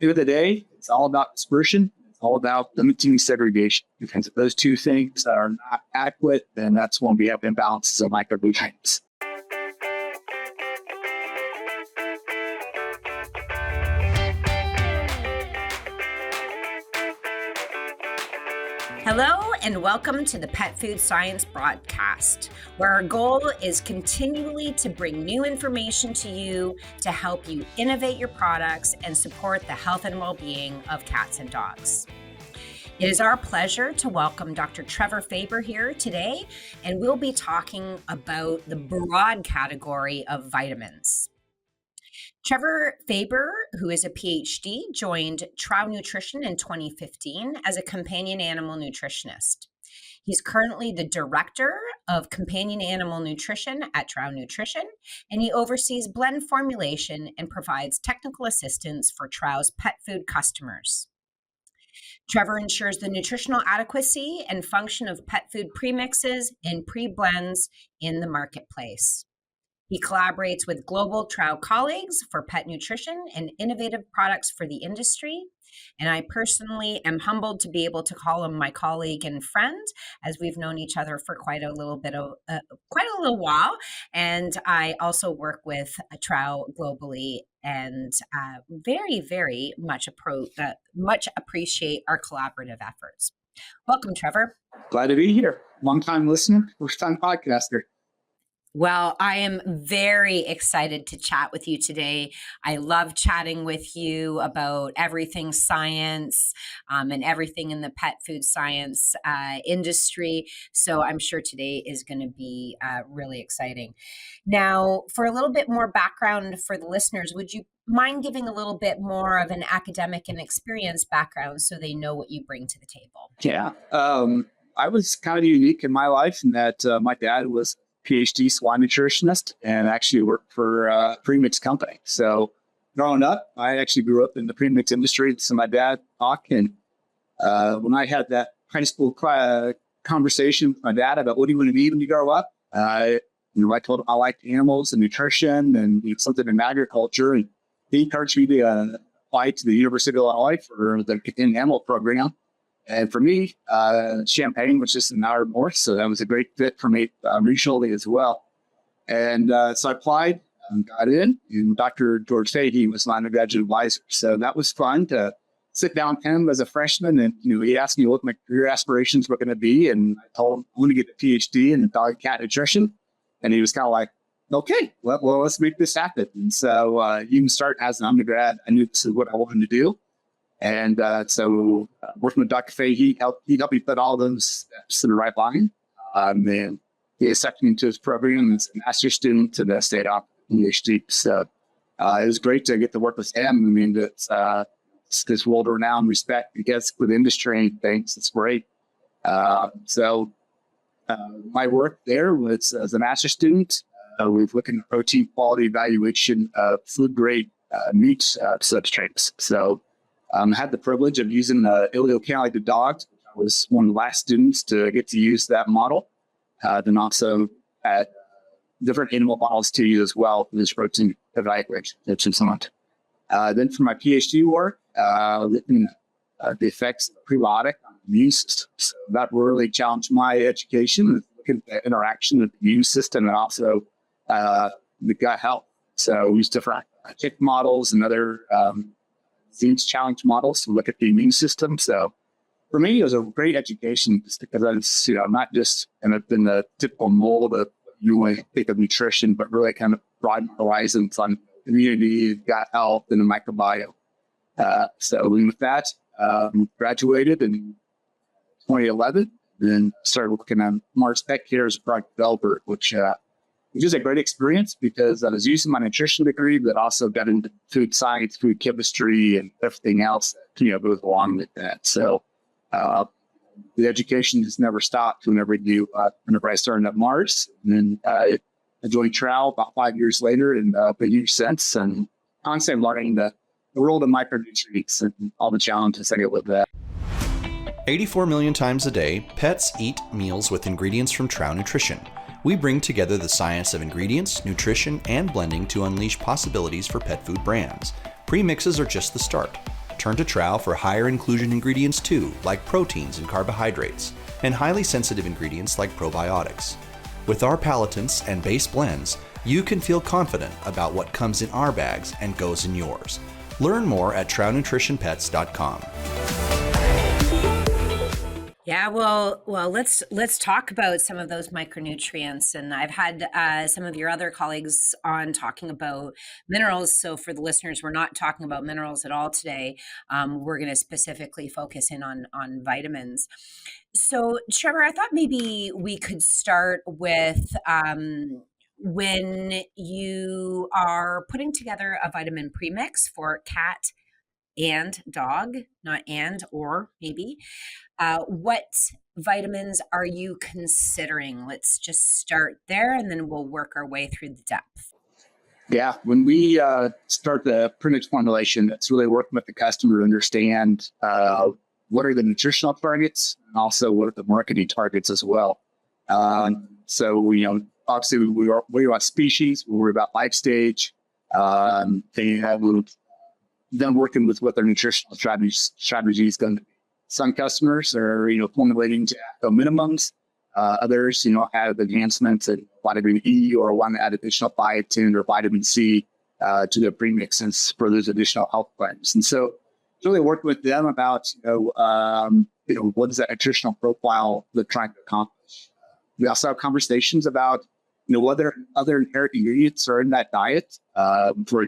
end of the day, it's all about dispersion. It's all about limiting segregation. Because if those two things are not adequate, then that's when we have imbalances of micronutrients. Hello and welcome to the Pet Food Science Broadcast, where our goal is continually to bring new information to you to help you innovate your products and support the health and well-being of cats and dogs. It is our pleasure to welcome Dr. Trevor Faber here today, and we'll be talking about the broad category of vitamins. Trevor Faber, who is a PhD, joined Trouw Nutrition in 2015 as a companion animal nutritionist. He's currently the director of Companion Animal Nutrition at Trouw Nutrition, and he oversees blend formulation and provides technical assistance for Trouw's pet food customers. Trevor ensures the nutritional adequacy and function of pet food premixes and pre-blends in the marketplace. He collaborates with global Trouw colleagues for pet nutrition and innovative products for the industry. And I personally am humbled to be able to call him my colleague and friend, as we've known each other for quite a little while. And I also work with Trouw globally, and very, very much appreciate our collaborative efforts. Welcome, Trevor. Glad to be here. Long-time listener, first-time podcaster. Well, I am very excited to chat with you today. I love chatting with you about everything science and everything in the pet food science industry. So I'm sure today is going to be really exciting. Now, for a little bit more background for the listeners, would you mind giving a little bit more of an academic and experience background so they know what you bring to the table? Yeah. I was kind of unique in my life in that my dad was PhD swine nutritionist and actually worked for Premix company. So growing up, I actually grew up in the premix industry. So my dad talked, and when I had that high school conversation with my dad about what do you want to be when you grow up, I told him I liked animals and nutrition and something in agriculture. And he encouraged me to apply to the University of Illinois for the Companion Animal program. And for me, Champaign was just an hour north, so that was a great fit for me regionally as well. And so I applied and got in, and Dr. George Fahey was my undergraduate advisor. So that was fun to sit down with him as a freshman, and he asked me what my career aspirations were going to be, and I told him I want to get a PhD in dog and cat nutrition. And he was kind of like, okay, well, let's make this happen. And so you can start as an undergrad. I knew this is what I wanted to do. And so working with Dr. Fahey, he helped me put all those steps in the right line. And he accepted me into his program as a master's student to the state of PhD. So it was great to get to work with him. I mean, it's this world-renowned respect he gets with industry and things. It's great. So my work there was as a master's student. We've looked at protein quality evaluation of food-grade meat substrates. So I had the privilege of using ileocalinated dogs. I was one of the last students to get to use that model. Then also had different animal models to use as well for this protein evaluation. Then for my PhD work, looking at the effects of prebiotic on the immune system. So that really challenged my education, looking at the interaction of the immune system and also the gut health. So we use different tick models and other disease challenge models to look at the immune system. So for me, it was a great education just because I was, not just kind of in the typical mold of you want to think of nutrition, but really kind of broaden horizons on immunity, gut health, and the microbiome. So with that, graduated in 2011, then started working on Mars Pet Care as a product developer, which was a great experience because I was using my nutrition degree, but also got into food science, food chemistry, and everything else that goes along with that. So the education just never stopped whenever I started at Mars. And then I joined Trouw about 5 years later and been here since. And honestly, I'm learning the world of micronutrients and all the challenges that go with that. 84 million times a day, pets eat meals with ingredients from Trouw Nutrition. We bring together the science of ingredients, nutrition, and blending to unleash possibilities for pet food brands. Premixes are just the start. Turn to Trouw for higher inclusion ingredients too, like proteins and carbohydrates, and highly sensitive ingredients like probiotics. With our palatants and base blends, you can feel confident about what comes in our bags and goes in yours. Learn more at TrougNutritionPets.com. Yeah, well, let's talk about some of those micronutrients. And I've had some of your other colleagues on talking about minerals. So for the listeners, we're not talking about minerals at all today. We're going to specifically focus in on vitamins. So Trevor, I thought maybe we could start with when you are putting together a vitamin premix for cat and dog, not and or maybe. What vitamins are you considering? Let's just start there and then we'll work our way through the depth. Yeah, when we start the Premix formulation, it's really working with the customer to understand what are the nutritional targets and also what are the marketing targets as well. So, obviously we worry about species, we worry about life stage. They have them working with what their nutritional strategy is going to be. Some customers are, formulating to minimums. Others, have enhancements in vitamin E or want to add additional biotin or vitamin C to their premixes for those additional health claims. And so really working with them about, what is that nutritional profile they're trying to accomplish. We also have conversations about, whether other inherent ingredients are in that diet. For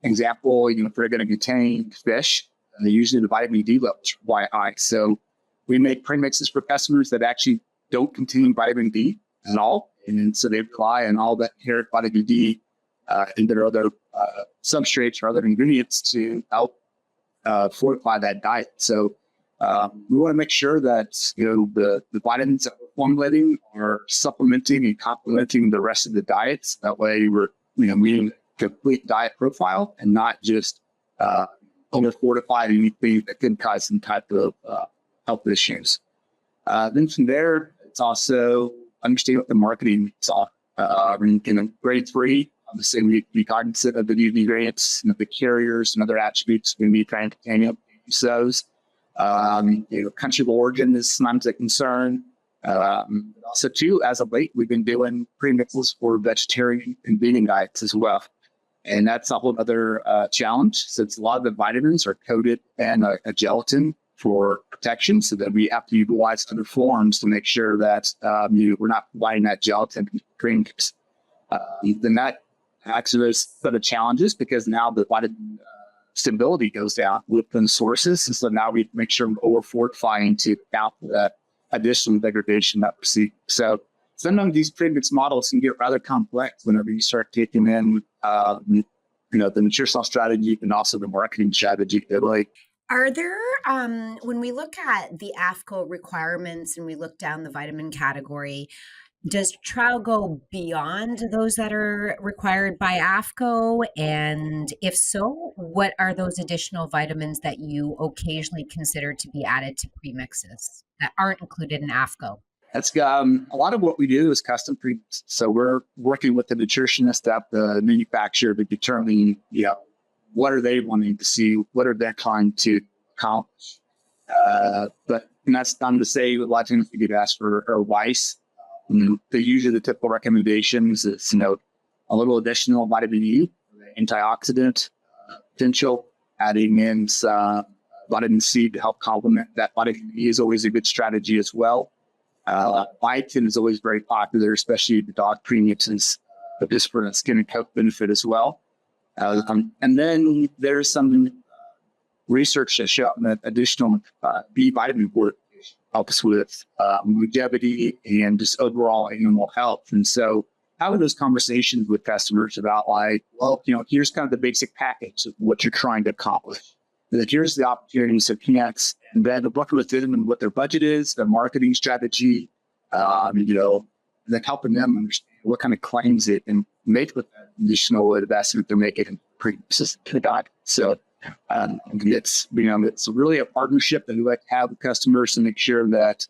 example, if they're going to contain fish, usually the vitamin D levels are quite high. So we make premixes for customers that actually don't contain vitamin D at all. And so they rely on all that inherent vitamin D in their other substrates or other ingredients to help fortify that diet. So we want to make sure that, the vitamins that we're formulating are supplementing and complementing the rest of the diets. That way we're, meeting complete diet profile and not just over fortified anything that can cause some type of health issues. Then from there, it's also understanding what the marketing is off. In grade 3, obviously we be cognizant of the new ingredients and the carriers and other attributes we be trying to use those. Country of origin is sometimes a concern. Also too, as of late, we've been doing premixes for vegetarian and vegan diets as well. And that's a whole other challenge, since a lot of the vitamins are coated in a gelatin for protection, so that we have to utilize other forms to make sure that we're not providing that gelatin in drinks. Then that actually is a set of challenges, because now the vitamin stability goes down within sources. And so now we make sure we're over fortifying to account for that additional degradation that we see. So sometimes these premix models can get rather complex whenever you start taking in, the nutritional strategy and also the marketing strategy. Are there, when we look at the AFCO requirements and we look down the vitamin category, does Trouw go beyond those that are required by AFCO? And if so, what are those additional vitamins that you occasionally consider to be added to premixes that aren't included in AFCO? That's a lot of what we do is custom premixes. So we're working with the nutritionist at the manufacturer to determine, what are they wanting to see, what are they trying to accomplish. But that's not to say a lot of times we get asked for advice. Usually the typical recommendations is, a little additional vitamin E, antioxidant potential, adding in some vitamin C to help complement that. Vitamin E is always a good strategy as well. Biotin is always very popular, especially the dog premixes, but just for the skin and coat benefit as well. And then there's some research that shows that additional B vitamin work helps with longevity and just overall animal health. And so having those conversations with customers about here's kind of the basic package of what you're trying to accomplish. And that here's the opportunities to connect, and then working with them and what their budget is, their marketing strategy, then helping them understand what kind of claims they can make with that additional investment they're making in premixes to the diet. So it's really a partnership that we like to have with customers to make sure that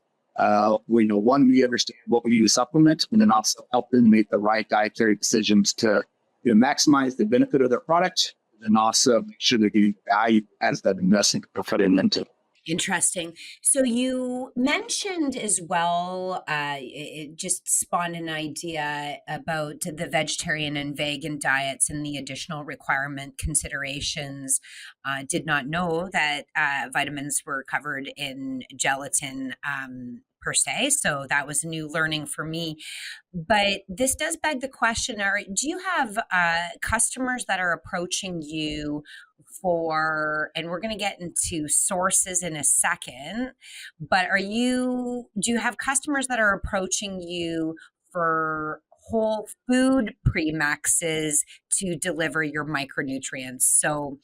we understand what we need to supplement, and then also help them make the right dietary decisions to maximize the benefit of their product, and also make sure they're getting value as that investment they're putting into. Interesting. So you mentioned as well, it just spawned an idea about the vegetarian and vegan diets and the additional requirement considerations. Did not know that vitamins were covered in gelatin per se. So that was a new learning for me. But this does beg the question, do you have customers that are approaching you for, and we're going to get into sources in a second, but do you have customers that are approaching you for whole food premixes to deliver your micronutrients? So,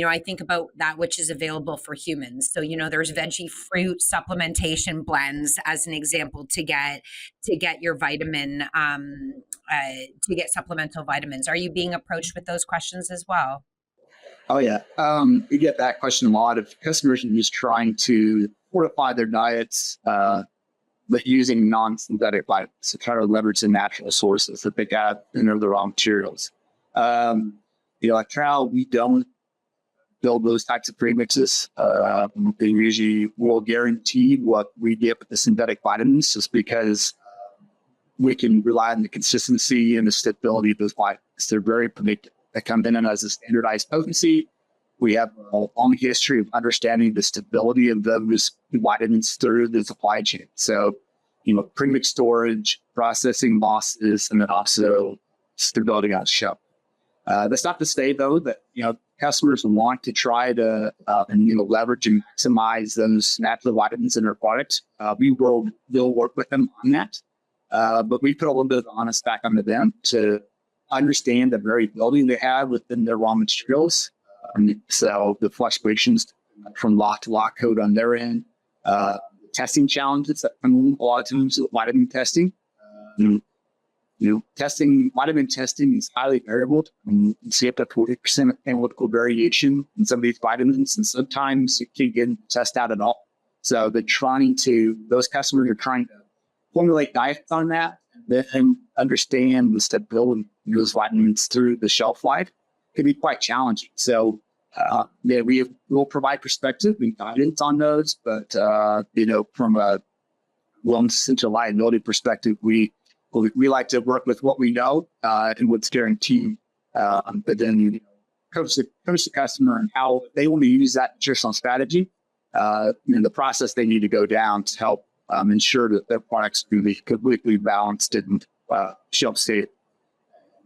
I think about that which is available for humans. So, there's veggie fruit supplementation blends as an example to get your vitamin, to get supplemental vitamins. Are you being approached with those questions as well? Oh, yeah. We get that question a lot of customers just trying to fortify their diets, but using non-synthetic vitamins to try to leverage the natural sources that they got in their raw materials. At Trouw, we don't build those types of premixes. They usually will guarantee what we get with the synthetic vitamins just because we can rely on the consistency and the stability of those vitamins. They're very predictable. They come in as a standardized potency. We have a long history of understanding the stability of those vitamins through the supply chain. So, premix storage, processing losses, and then also stability on shelf. That's not to say, though, that, customers want to try to leverage and maximize those natural vitamins in their product. We'll work with them on that. But we put a little bit of honest back onto them to understand the variability they have within their raw materials. So the fluctuations from lot to lot code on their end, testing challenges that come a lot of times with vitamin testing. Vitamin testing is highly variable. You see up to 40% analytical variation in some of these vitamins, and sometimes you can't get test out at all. So those customers are trying to formulate diets on that, then understand the stability of those vitamins through the shelf life can be quite challenging. So, we will provide perspective and guidance on those, but, from a wellness and reliability perspective, we like to work with what we know, and what's guaranteed. But then, comes to customer and how they want to use that nutritional strategy, and the process they need to go down to help ensure that their products can be completely balanced and shelf safe.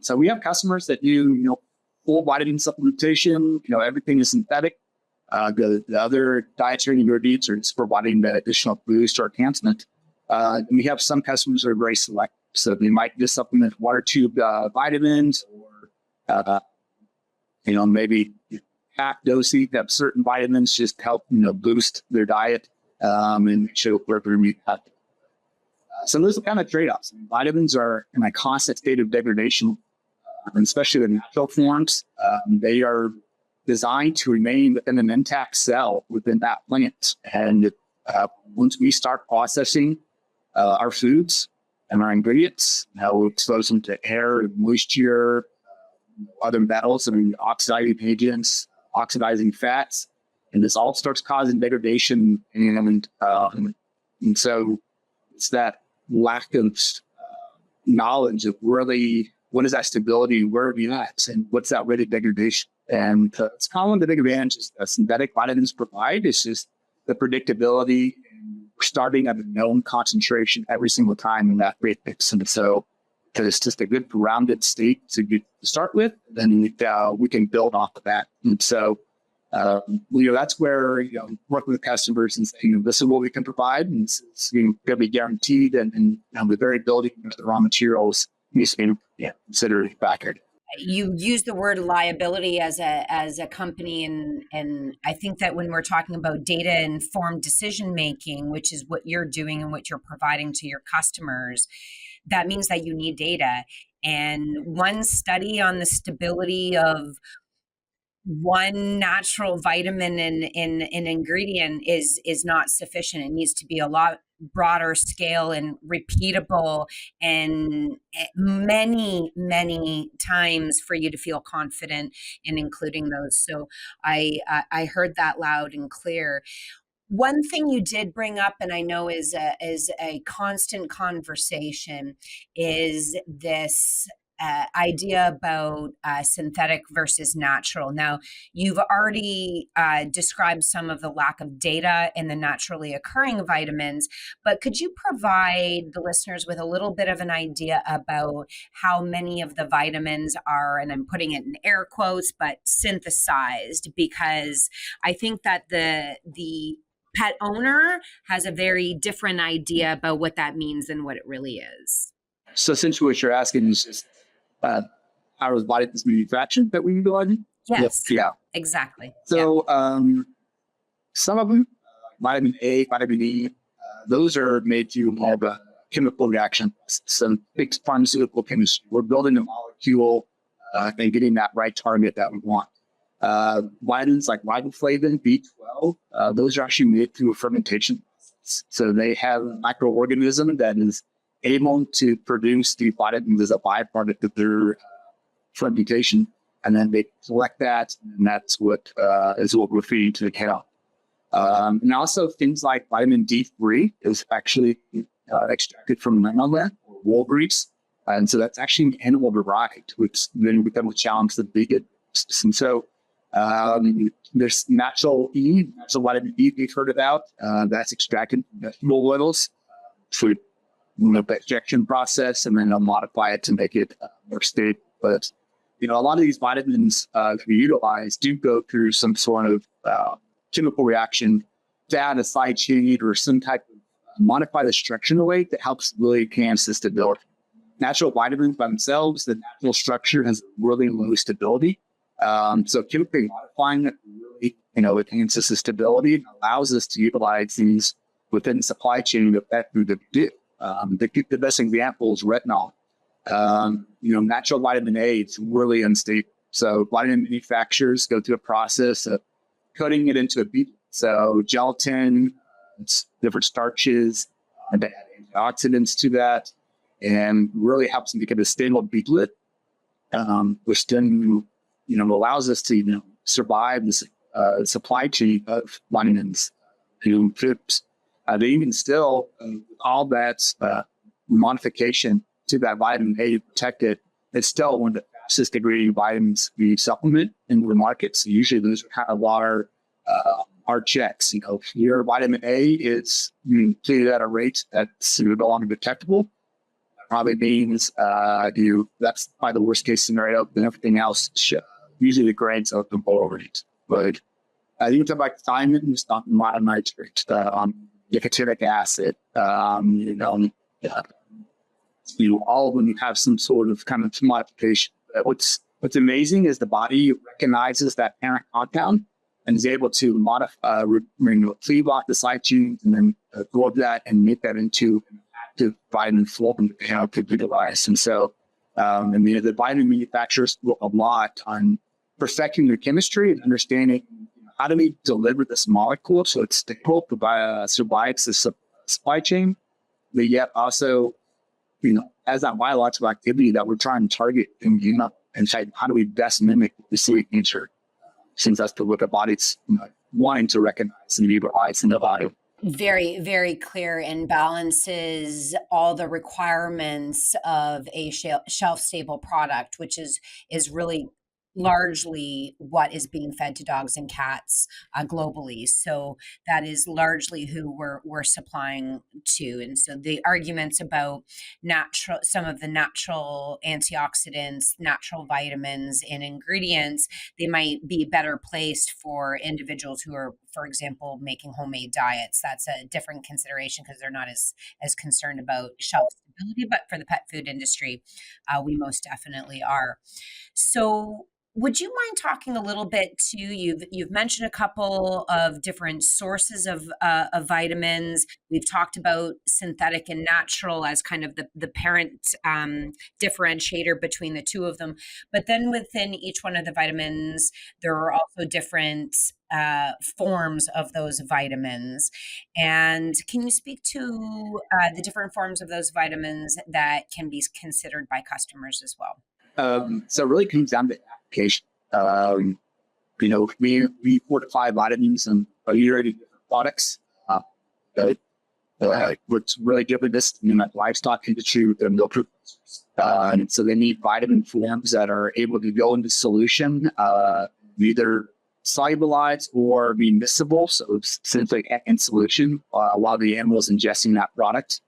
So we have customers that do, full vitamin supplementation. Everything is synthetic. The other dietary ingredients are just providing that additional boost or enhancement. And we have some customers that are very select. So they might just supplement one or two vitamins, or maybe half dosing of certain vitamins just help boost their diet. And show where we have. So those are kind of trade-offs. Vitamins are in a constant state of degradation, and especially the natural forms. They are designed to remain within an intact cell within that plant. And once we start processing our foods and our ingredients, we expose them to air, moisture, other metals, oxidizing agents, oxidizing fats. And this all starts causing degradation, and so it's that lack of knowledge of really what is that stability, where are we at, and what's that rate of degradation. And it's kind of one of the big advantages that synthetic vitamins provide. It's just the predictability. We're starting at a known concentration every single time in that rate mix, and so because it's just a good rounded state to start with, then we can build off of that. And so. That's where, working with customers and saying, this is what we can provide, and it's going to be guaranteed, and the variability of the raw materials needs to be considered factored. You use the word liability as a company, and I think that when we're talking about data informed decision making, which is what you're doing and what you're providing to your customers, that means that you need data. And one study on the stability of one natural vitamin in an ingredient is not sufficient. It needs to be a lot broader scale and repeatable and many times for you to feel confident in including those. So I heard that loud and clear. One thing you did bring up, and I know is a constant conversation, is this idea about synthetic versus natural. Now, you've already described some of the lack of data in the naturally occurring vitamins, but could you provide the listeners with a little bit of an idea about how many of the vitamins are, and I'm putting it in air quotes, but synthesized? Because I think that the pet owner has a very different idea about what that means than what it really is. So essentially what you're asking is just how those vitamins manufactured that we utilize? Yes. Yeah. Exactly. So some of them, vitamin A, vitamin E, those are made through more of a chemical reaction. Some big pharmaceutical chemistry. We're building a molecule and getting that right target that we want. Vitamins like riboflavin, B12, those are actually made through a fermentation process. So they have a microorganism that is able to produce the vitamins as a byproduct of their fermentation, and then they collect that, and that's what is what we're feeding to the cow. And also things like vitamin D3 is actually extracted from lemon or wool grease, and so that's actually an animal derived, which then becomes a challenge to the vegan. And so there's natural vitamin E we've heard about. That's extracted from vegetable oils through the extraction process, and then I'll modify it to make it more stable. But a lot of these vitamins that we utilize do go through some sort of chemical reaction, add a side chain or some type of modify the structure in a way that helps really enhance the stability. Natural vitamins by themselves, the natural structure has really low stability. So chemically modifying it really, enhances the stability and allows us to utilize these within the supply chain of pet food that we do. The best example is retinol. Natural vitamin A, it's really unstable. So vitamin manufacturers go through a process of cutting it into a bead. So gelatin, it's different starches, and they add antioxidants to that, and really helps them become a stable beadlet, which then allows us to survive this supply chain of vitamins to foods. They even still, all that modification to that vitamin A to protect it, it's still one of the fastest degrading vitamins we supplement in the market. So usually those are kind of our checks. Your vitamin A is treated at a rate that's no longer detectable. That probably means that's probably the worst case scenario. Then everything else usually the grades are the lower rate. But you talk about thiamine, it's not mononitrate, nicotinic acid, all of them have some sort of kind of modification. What's amazing is the body recognizes that parent compound and is able to modify, cleave off the side chains and then absorb that and make that into an active vitamin fulcrum that they have to utilize. And so, the vitamin manufacturers work a lot on perfecting their chemistry and understanding how do we deliver this molecule so it's stable to survive the supply chain, but yet also, as that biological activity that we're trying to target and how do we best mimic the sleep nature, since that's what the body's wanting to recognize and utilize in the body. Very, very clear, and balances all the requirements of a shelf-stable product, which is really largely what is being fed to dogs and cats globally. So that is largely who we're supplying to. And so the arguments about some of the natural antioxidants, natural vitamins and ingredients, they might be better placed for individuals who are, for example, making homemade diets. That's a different consideration because they're not as concerned about shelf stability. But for the pet food industry, we most definitely are. So would you mind talking a little bit to you've mentioned a couple of different sources of vitamins. We've talked about synthetic and natural as kind of the parent differentiator between the two of them. But then within each one of the vitamins, there are also different forms of those vitamins. And can you speak to the different forms of those vitamins that can be considered by customers as well? So it really comes down to application. We fortify vitamins and a variety of different products. What's really good with this, livestock industry with their milk producers. And so they need vitamin forms that are able to go into solution, either solubilize or be miscible. So it's simply in solution while the animal is ingesting that product.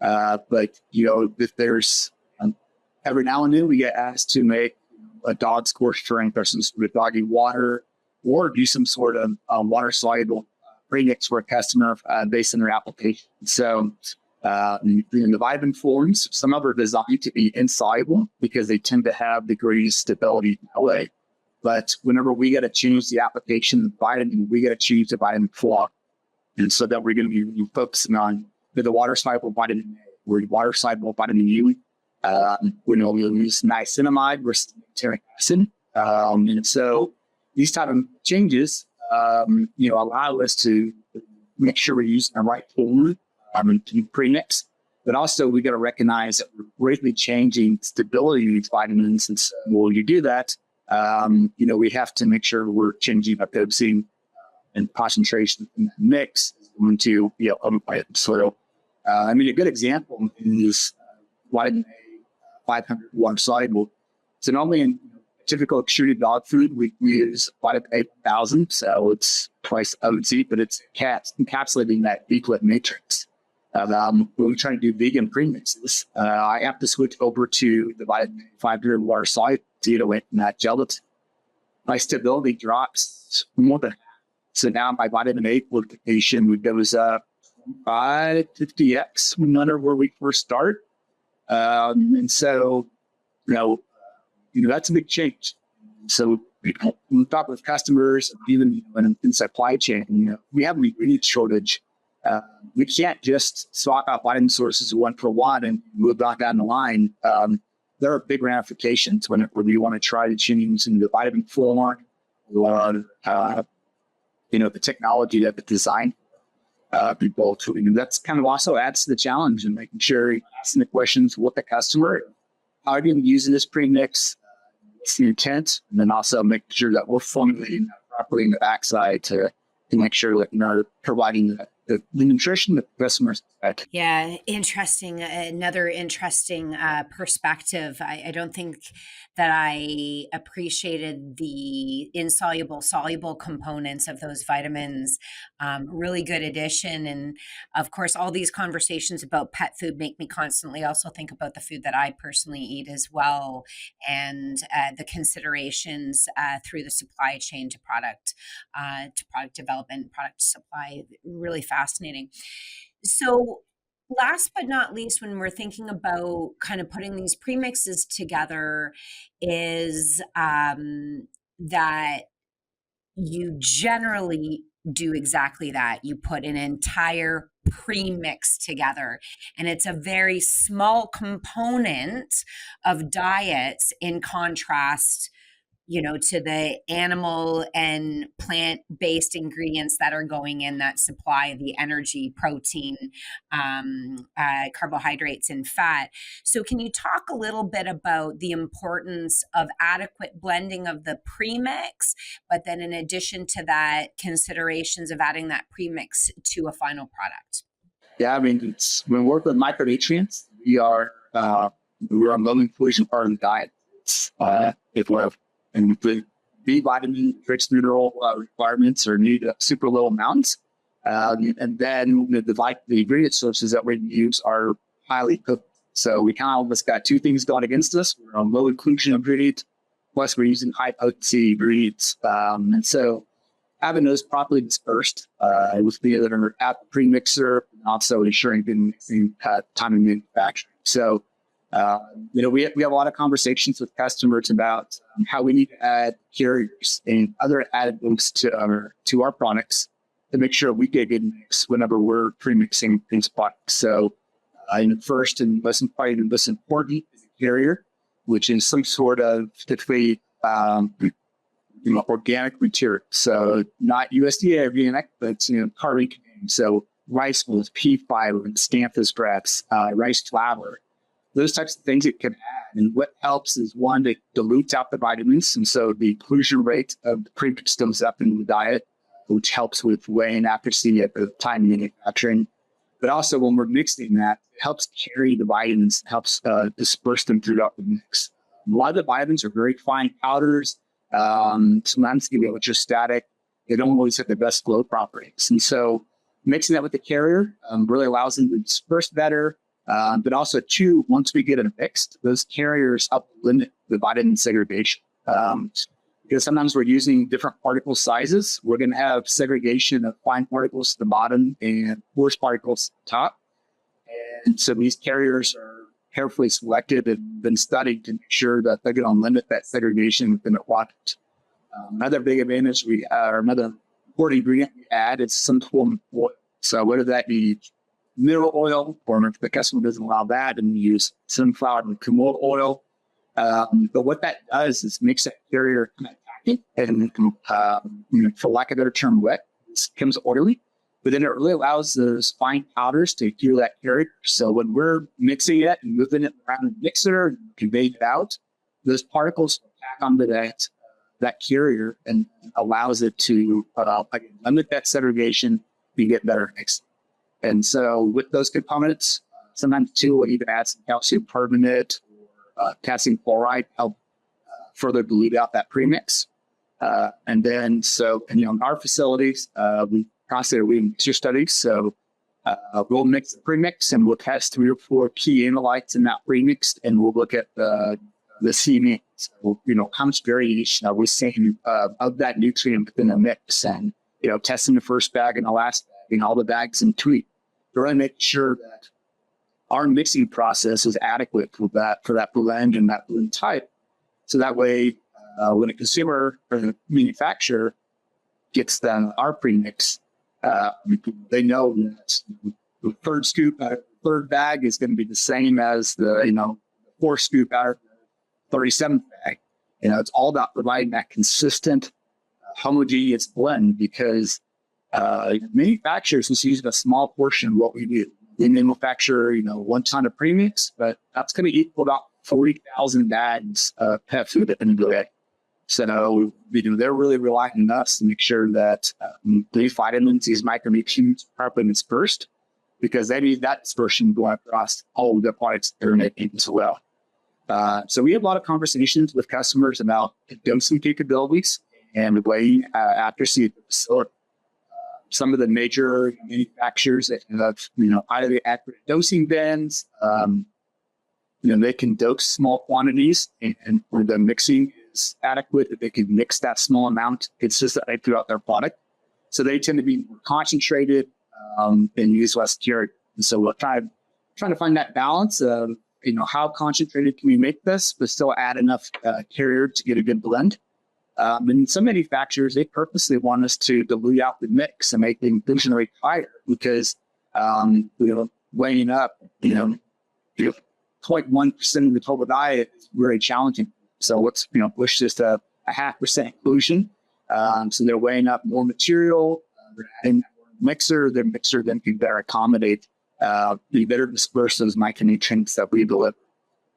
But if there's every now and then we get asked to make a dog's core strength or some sort of doggy water, or do some sort of water soluble premix for a customer based on their application. So the vitamin forms, some of them are designed to be insoluble because they tend to have the greatest stability that way. But whenever we got to change the application of the vitamin, we got to choose the vitamin form. And so that we're going to be focusing on the water soluble vitamin A or water soluble vitamin U. We'll use niacinamide versus nitric acid. And so these type of changes allow us to make sure we're using the right form to premix, but also we got to recognize that we're greatly changing stability of these vitamins. And so when you do that, we have to make sure we're changing our dosing and concentration in that mix into soil. A good example is vitamin A 500 water soluble. So normally in typical extruded dog food, we use vitamin A 1000, so it's twice OT, but it's encapsulating that equal matrix. When we're trying to do vegan premixes, I have to switch over to the vitamin A 500 water soluble to in that gelatin. My stability drops more than half. So now my vitamin A fortification goes up 50x no matter where we first start. And so, that's a big change. So we talk with customers, even in supply chain, we have an ingredient shortage. We can't just swap out vitamin sources one for one and move back down the line. There are big ramifications whenever you want to try to change in the vitamin form or, the technology that the design people to. That's kind of also adds to the challenge and making sure you're asking the questions with the customer. How are you using this premix? What's the intent? And then also making sure that we're formulating that properly in the backside to make sure that we're providing the nutrition that the customers expect. Yeah, interesting. Another interesting perspective. I don't think that I appreciated the insoluble, soluble components of those vitamins. Really good addition. And of course, all these conversations about pet food make me constantly also think about the food that I personally eat as well, and the considerations through the supply chain to product development, product supply. Really fascinating. So last but not least, when we're thinking about kind of putting these premixes together, is that you generally do exactly that. You put an entire premix together, and it's a very small component of diets in contrast to the animal and plant-based ingredients that are going in that supply the energy, protein, carbohydrates, and fat. So can you talk a little bit about the importance of adequate blending of the premix, but then in addition to that, considerations of adding that premix to a final product? Yeah, when we work with micronutrients, we're a low inclusion part of the diet. If we're and the B vitamin, rich mineral requirements are need super low amounts. And then the ingredient sources that we use are highly cooked. So we kind of almost got two things going against us. We're on low inclusion ingredients, plus we're using high potency ingredients. And so having those properly dispersed with the other at the premixer, and also ensuring good mixing time and manufacturing. So we have a lot of conversations with customers about how we need to add carriers and other additives to our products to make sure we get a good mix whenever we're premixing these products. So, first and most important is a carrier, which is some sort of typically organic material. So not USDA organic, but carbon containing. So rice hulls, pea fiber, and xanthus grass, rice flour, those types of things it can add. And what helps is one, to dilute out the vitamins. And so the inclusion rate of the premix comes up in the diet, which helps with weighing accuracy at the time of manufacturing. But also when we're mixing that, it helps carry the vitamins, helps disperse them throughout the mix. A lot of the vitamins are very fine powders. Sometimes they can be electrostatic. They don't always have the best flow properties. And so mixing that with the carrier really allows them to disperse better. But also, too, once we get it mixed, those carriers help limit the vitamin segregation. Because sometimes we're using different particle sizes. We're going to have segregation of fine particles at the bottom and coarse particles at the top. And so these carriers are carefully selected and been studied to make sure that they're going to limit that segregation within the product. Another big advantage or another important ingredient we add is some form of oil. So whether that be mineral oil, or if the customer doesn't allow that, then we use sunflower and canola oil. But what that does is makes that carrier kind of tacky and, for lack of a better term, wet. It becomes oily. But then it really allows those fine powders to adhere that carrier. So when we're mixing it and moving it around the mixer and conveying it out, those particles pack onto that carrier and allows it to limit that segregation and get better mixing. And so with those components, sometimes too, we'll even add some calcium carbonate or calcium chloride to help further dilute out that premix. And then, in our facilities, we constantly mixture studies. So we'll mix the premix and we'll test 3 or 4 key analytes in that premix, and we'll look at the CME. So, how much variation are we seeing of that nutrient within the mix, and, testing the first bag and the last bag and all the bags in between to really make sure that our mixing process is adequate for that blend and that blend type. So that way, when a consumer or the manufacturer gets our premix, they know that the third scoop out of the third bag is going to be the same as the 4th scoop out of the 37th bag. It's all about providing that consistent, homogeneous blend, because manufacturers just use a small portion of what we do. They manufacture 1 ton of premix, but that's going to equal about 40,000 bags of pet food at the end of the day. So they're really relying on us to make sure that the vitamins, these micronutrients, are properly dispersed, because they need that dispersion going across all of the products they're making as well. So we have a lot of conversations with customers about dosing capabilities and the way accuracy of the facility. Some of the major manufacturers that have, highly accurate dosing bins, they can dose small quantities, and where the mixing is adequate, that they can mix that small amount consistently throughout their product. So they tend to be more concentrated and use less carrier. And so we're trying to find that balance of, how concentrated can we make this, but still add enough carrier to get a good blend. And some manufacturers, they purposely want us to dilute out the mix and make the inclusion rate higher, because, weighing up, 0.1% of the total diet is very challenging. So let's, push just a 0.5% inclusion. So they're weighing up more material, and their mixer then can better accommodate, better disperse those micronutrients that we deliver.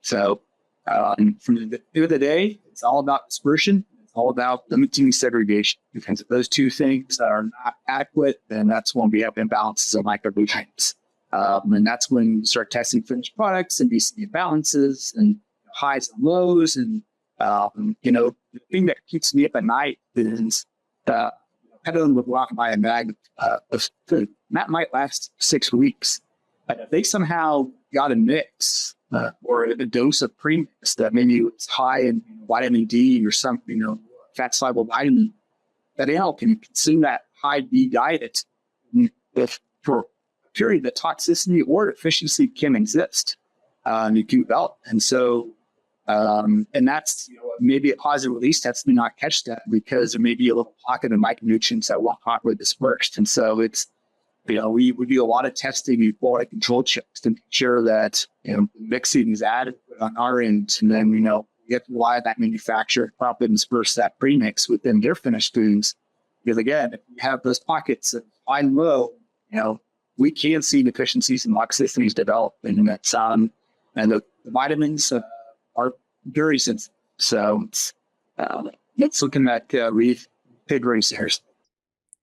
So from the end of the day, it's all about dispersion. All about limiting segregation, because if those two things are not adequate, then that's when we have imbalances of micronutrients. And that's when you start testing finished products and you see imbalances and highs and lows. And, the thing that keeps me up at night is peddling with walking by a bag of food. That might last 6 weeks. But if they somehow got a mix or a dose of premix that maybe it's high in vitamin D or some, fat soluble vitamin, that animal can consume that high D diet for a period that toxicity or deficiency can exist. You can develop. And so, and that's maybe a positive release test may not catch that, because there may be a little pocket of micronutrients that won't properly dispersed. And so it's, we do a lot of testing before control checks to make sure that mixing is adequate on our end. And then, we you have to rely on that manufacturer to properly disperse that premix within their finished foods. Because again, if you have those pockets of high and low, we can see deficiencies in toxicities develop, and that's and the vitamins are very sensitive. So it's looking at reef pig racers.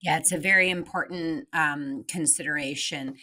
Yeah, it's a very important consideration.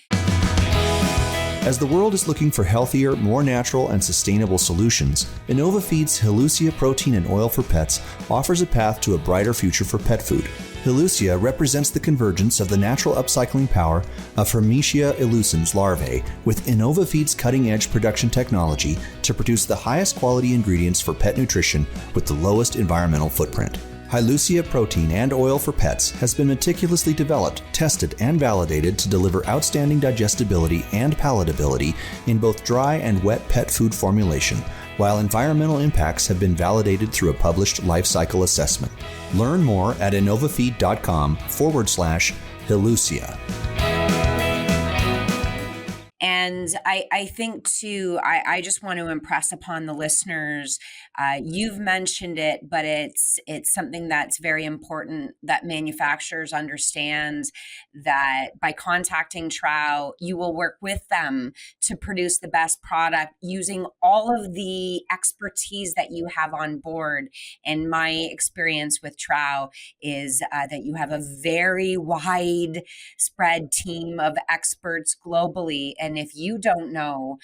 As the world is looking for healthier, more natural, and sustainable solutions, InnovaFeed's Helucia protein and oil for pets offers a path to a brighter future for pet food. Helucia represents the convergence of the natural upcycling power of Hermetia illucens larvae with InnovaFeed's cutting-edge production technology to produce the highest quality ingredients for pet nutrition with the lowest environmental footprint. Helucia protein and oil for pets has been meticulously developed, tested, and validated to deliver outstanding digestibility and palatability in both dry and wet pet food formulation, while environmental impacts have been validated through a published life cycle assessment. Learn more at innovafeed.com/Helucia. And I think too, I just want to impress upon the listeners, you've mentioned it, but it's something that's very important that manufacturers understand, that by contacting Trouw, you will work with them to produce the best product using all of the expertise that you have on board. And my experience with Trouw is that you have a very wide spread team of experts globally. And if you don't know,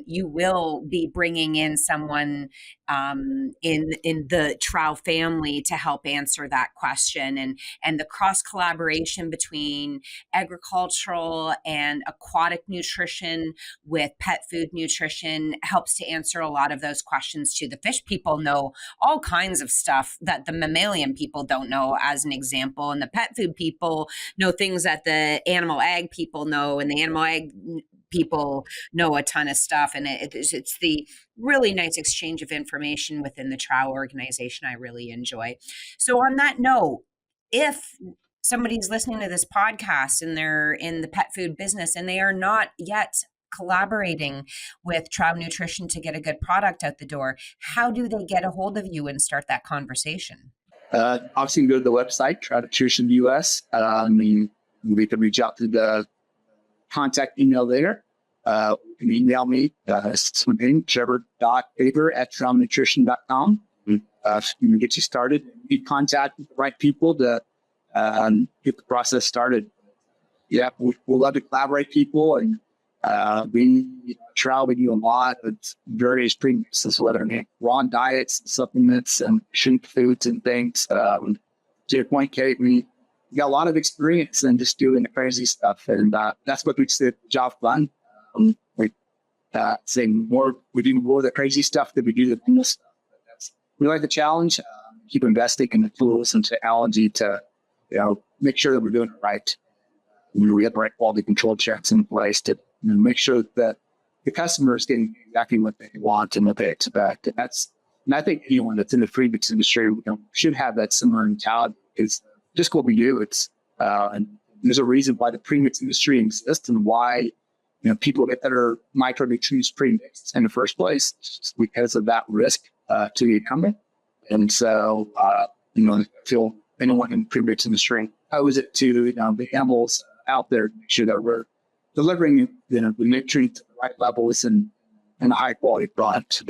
you will be bringing in someone in the Trouw family to help answer that question. And the cross collaboration between agricultural and aquatic nutrition with pet food nutrition helps to answer a lot of those questions too. The fish people know all kinds of stuff that the mammalian people don't know, as an example, and the pet food people know things that the animal ag people know, and the animal ag people know a ton of stuff. And it's the really nice exchange of information within the Trouw organization I really enjoy. So on that note, if somebody's listening to this podcast and they're in the pet food business and they are not yet collaborating with Trouw Nutrition to get a good product out the door, how do they get a hold of you and start that conversation? Obviously, you can go to the website, Trouw Nutrition US. We can reach out to the contact email there. You can email me, Trevor.Faber@TrowNutrition.com. We can get you started. You contact the right people to get the process started. Yeah, we'll love to collaborate people, and we Trouw, we do a lot of various premixes, whether it's raw diets, supplements, and shrimp foods and things. To your point, Kate, we got a lot of experience in just doing the crazy stuff, and that's what makes the job fun. We say more, we do more of the crazy stuff than we do the normal stuff. We like the challenge. Keep investing in the tools and technology to, make sure that we're doing it right. We have the right quality control checks in place to make sure that the customer is getting exactly what they want and what they expect. And I think anyone that's in the premix industry should have that similar mentality. It's just what we do. It's and there's a reason why the premix industry exists and why people get better micronutrients premixed in the first place, just because of that risk to the incumbent. And so, I feel anyone in the premix industry owes it to the animals out there to make sure that we're delivering the nutrients at the right levels and a high quality product.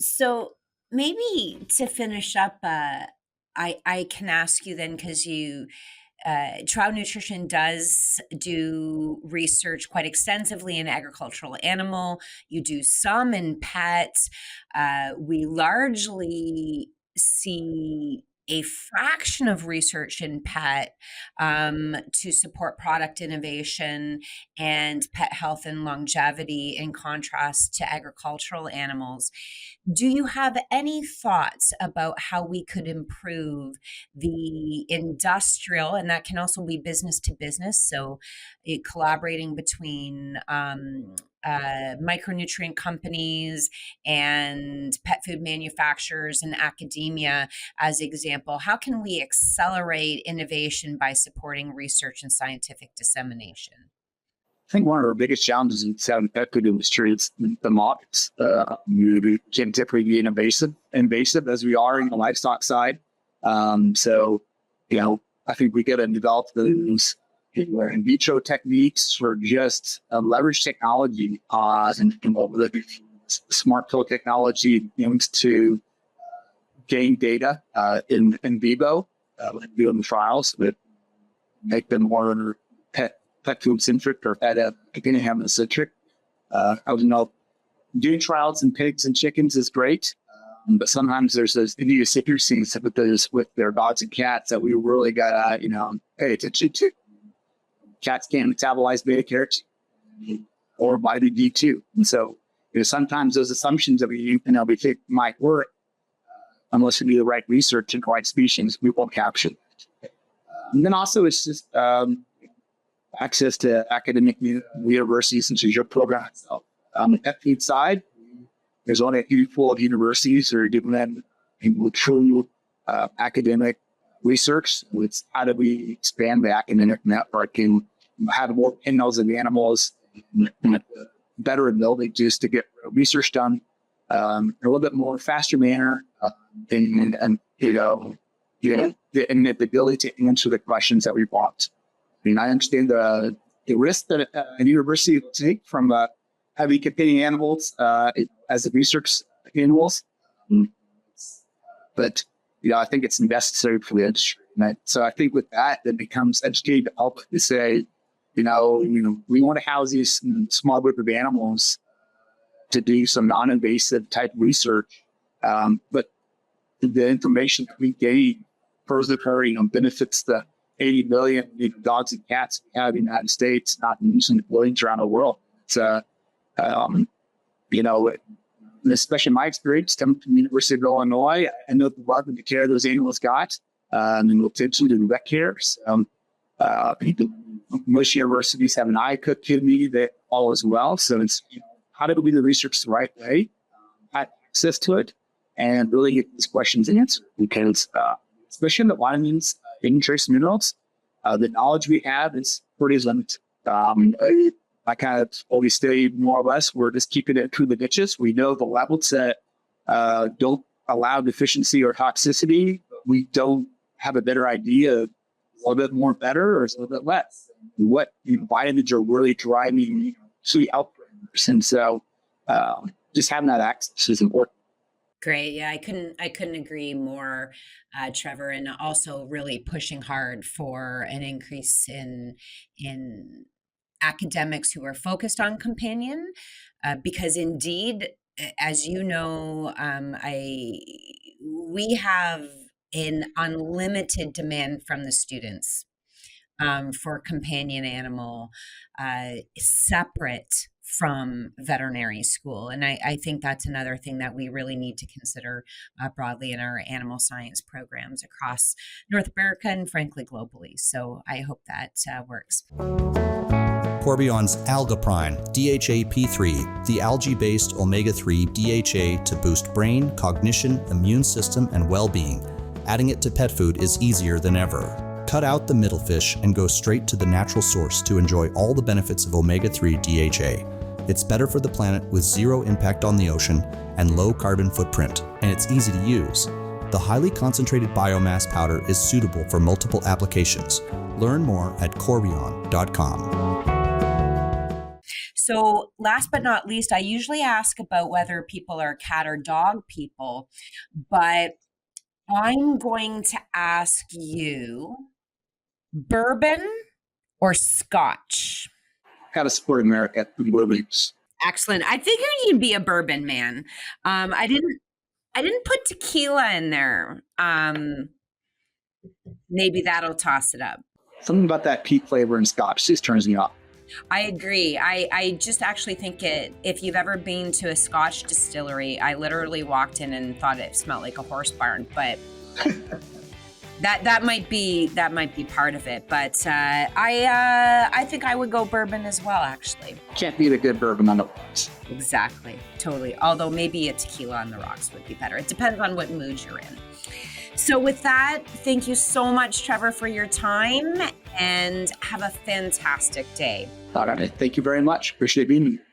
So maybe to finish up, I can ask you then, because Trouw Nutrition does do research quite extensively in agricultural animal. You do some in pets. We largely see a fraction of research in pet to support product innovation and pet health and longevity, in contrast to agricultural animals. Do you have any thoughts about how we could improve the industrial, and that can also be business to business, so collaborating between micronutrient companies and pet food manufacturers and academia, as example? How can we accelerate innovation by supporting research and scientific dissemination? I think one of our biggest challenges in the pet food industry is the markets. We can typically be invasive as we are in the livestock side. So, I think we got to develop those in vitro techniques or just leverage technology and the smart pill technology to gain data in vivo, doing trials that make them more pet food centric or companion animal centric. Doing trials in pigs and chickens is great, but sometimes there's those idiosyncrasies with their dogs and cats that we really gotta pay attention to. Cats can't metabolize beta carotene or vitamin D2, and so sometimes those assumptions that we think might work, unless we do the right research and the right species, we won't capture that. And then also it's just access to academic universities into your program itself. On the pet food side, there's only a handful of universities that are doing that in true academic research. It's how do we expand the academic network and have more in-nose of the animals, better ability just to get research done in a little bit more faster manner, and the ability to answer the questions that we want. I mean, I understand the risk that a university will take from having companion animals as research animals, but I think it's necessary for the industry. So I think with that, it becomes educated to help to say, we want to house these small group of animals to do some non-invasive type research, but the information that we gain further benefits the 80 million dogs and cats we have in the United States, not in millions around the world. So, especially my experience coming from the University of Illinois, I know the love and the care those animals got, and the attention to the vet care. So, most universities have an ICOOK committee that all as well. So it's how do we do the research the right way, have access to it, and really get these questions answered. Because especially in the vitamins, trace minerals, the knowledge we have is pretty limited. I kind of always say more or less we're just keeping it through the ditches. We know the levels that don't allow deficiency or toxicity. We don't have a better idea of a little bit more better or a little bit less. What vitamins are really driving sweet outputs. And so just having that access is important. Great. Yeah, I couldn't agree more, Trevor, and also really pushing hard for an increase in academics who are focused on companion, because indeed, as you know, we have an unlimited demand from the students for companion animal separate from veterinary school. And I think that's another thing that we really need to consider broadly in our animal science programs across North America and frankly globally. So I hope that works. Corbion's Algaprine DHA-P3, the algae-based omega-3 DHA to boost brain, cognition, immune system, and well-being. Adding it to pet food is easier than ever. Cut out the middle fish and go straight to the natural source to enjoy all the benefits of omega-3 DHA. It's better for the planet with zero impact on the ocean and low carbon footprint, and it's easy to use. The highly concentrated biomass powder is suitable for multiple applications. Learn more at Corbion.com. So last but not least, I usually ask about whether people are cat or dog people, but I'm going to ask you, bourbon or scotch? Gotta support America. Bourbons. Excellent. I figured you'd be a bourbon man. I didn't put tequila in there. Maybe that'll toss it up. Something about that peat flavor in scotch just turns me off. I agree. I just actually think if you've ever been to a Scotch distillery, I literally walked in and thought it smelled like a horse barn, but that might be part of it. But I think I would go bourbon as well, actually. Can't beat a good bourbon on the rocks. Exactly. Totally. Although maybe a tequila on the rocks would be better. It depends on what mood you're in. So with that, thank you so much, Trevor, for your time. and have a fantastic day. All right. Thank you very much. Appreciate being here.